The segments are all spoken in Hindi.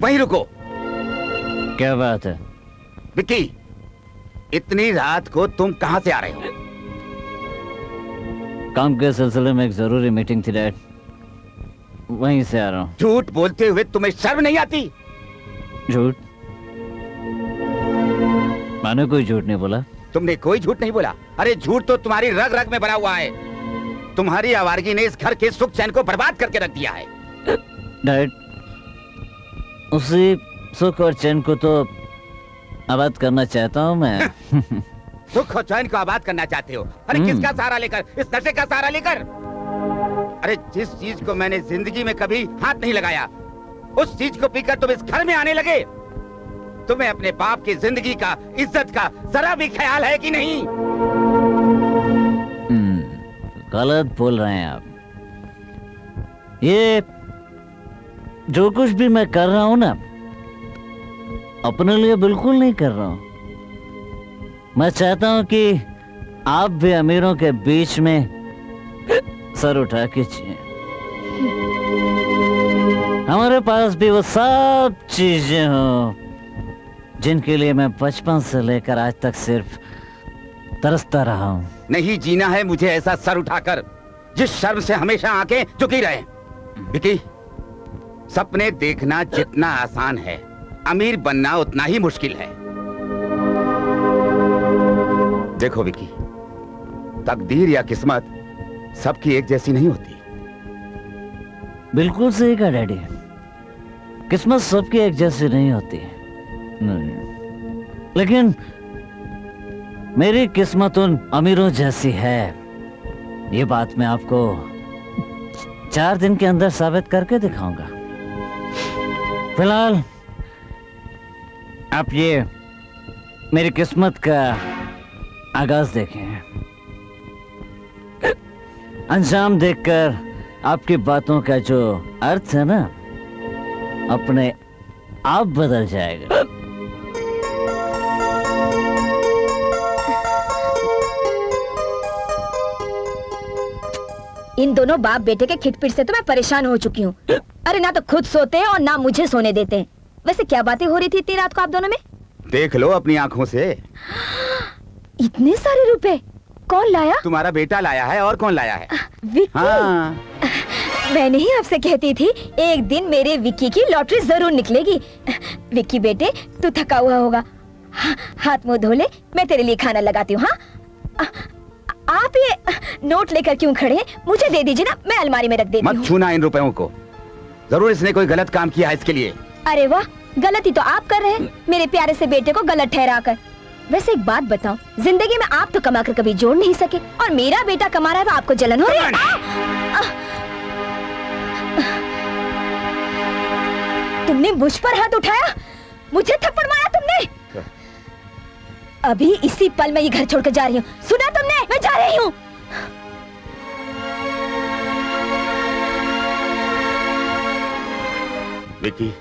वहीं रुको। क्या बात है विक्की, इतनी रात को तुम कहां से आ रहे हो? काम के सिलसिले में एक जरूरी मीटिंग थी डैड, वहीं से आ रहा हूँ। झूठ बोलते हुए तुम्हें शर्म नहीं आती? झूठ? मैंने कोई झूठ नहीं बोला। तुमने कोई झूठ नहीं बोला। अरे झूठ तो तुम्हारी रग रग में भरा हुआ है। तुम्हारी आवारगी ने इस घर के सुख चैन को बर्बाद करके रख दिया है। डैड, उसी सुख और चैन को तो आबाद करना चाहता हूँ मैं। सुख और चैन को आबाद करना चाहते हो? अरे किसका सहारा लेकर? इस नशे का सहारा लेकर? अरे जिस चीज को मैंने जिंदगी में कभी हाथ नहीं लगाया, उस चीज को पीकर तुम इस घर में आने लगे। तुम्हें अपने बाप की जिंदगी का, इज्जत का जरा भी ख्याल है कि नहीं? गलत बोल रहे हैं आप। ये जो कुछ भी मैं कर रहा हूं ना, अपने लिए बिल्कुल नहीं कर रहा हूं। मैं चाहता हूं कि आप भी अमीरों के बीच में सर उठा के जिए। हमारे पास भी वो सब चीजें हों जिनके लिए मैं बचपन से लेकर आज तक सिर्फ तरसता रहा हूं। नहीं जीना है मुझे ऐसा सर उठाकर जिस शर्म से हमेशा आंखें झुकी रहे। विकी, सपने देखना जितना आसान है, अमीर बनना उतना ही मुश्किल है। देखो विकी, तकदीर या किस्मत सबकी एक जैसी नहीं होती। बिल्कुल सही कहा डैडी, किस्मत सबकी एक जैसी नहीं होती। नहीं। लेकिन मेरी किस्मत उन अमीरों जैसी है, ये बात मैं आपको 4 दिन के अंदर साबित करके दिखाऊंगा। फिलहाल आप ये मेरी किस्मत का आगाज देखें। अंजाम देखकर आपकी बातों का जो अर्थ है ना, अपने आप बदल जाएगा। इन दोनों बाप बेटे के खिटपिट से तो मैं परेशान हो चुकी हूँ। अरे ना तो खुद सोते हैं और ना मुझे सोने देते हैं। वैसे क्या बातें हो रही थी इतनी रात को आप दोनों में? देख लो अपनी आंखों से। इतने सारे रुपए कौन लाया? तुम्हारा बेटा लाया है, और कौन लाया है? विक्की। हाँ। मैंने ही आपसे कहती थी एक दिन मेरे विक्की की लॉटरी जरूर निकलेगी। विक्की बेटे, तू थका हुआ होगा, हाथ मुंह धो ले, मैं तेरे लिए खाना लगाती हूँ। हाँ, आप ये नोट लेकर क्यों खड़े हैं? मुझे दे दीजिए ना, मैं अलमारी में रख देती हूँ। मत छूना इन रुपयों को, जरूर इसने कोई गलत काम किया है इसके लिए। अरे वाह, गलती तो आप कर रहे हैं मेरे प्यारे से बेटे को गलत ठहरा कर। वैसे एक बात बताओ, जिंदगी में आप तो कमा कर कभी जोड़ नहीं सके, और मेरा बेटा कमा रहा है तो आपको जलन हो रही है? तुमने मुझ पर हाथ उठाया, मुझे थप्पड़ मारा तुमने। अभी इसी पल मैं ये घर छोड़कर जा रही हूँ, सुना तुमने? मैं जा रही हूँ। विकी,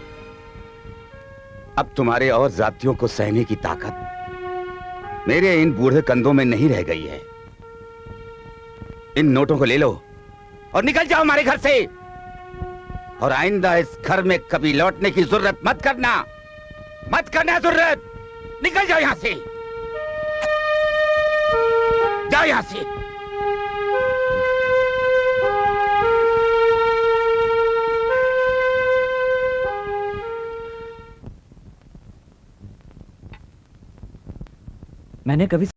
अब तुम्हारे और जातियों को सहने की ताकत मेरे इन बूढ़े कंधों में नहीं रह गई है। इन नोटों को ले लो और निकल जाओ हमारे घर से, और आइंदा इस घर में कभी लौटने की जरूरत मत करना। मत करना जरूरत। निकल जाओ यहां से, जाओ यहां से। मैंने कभी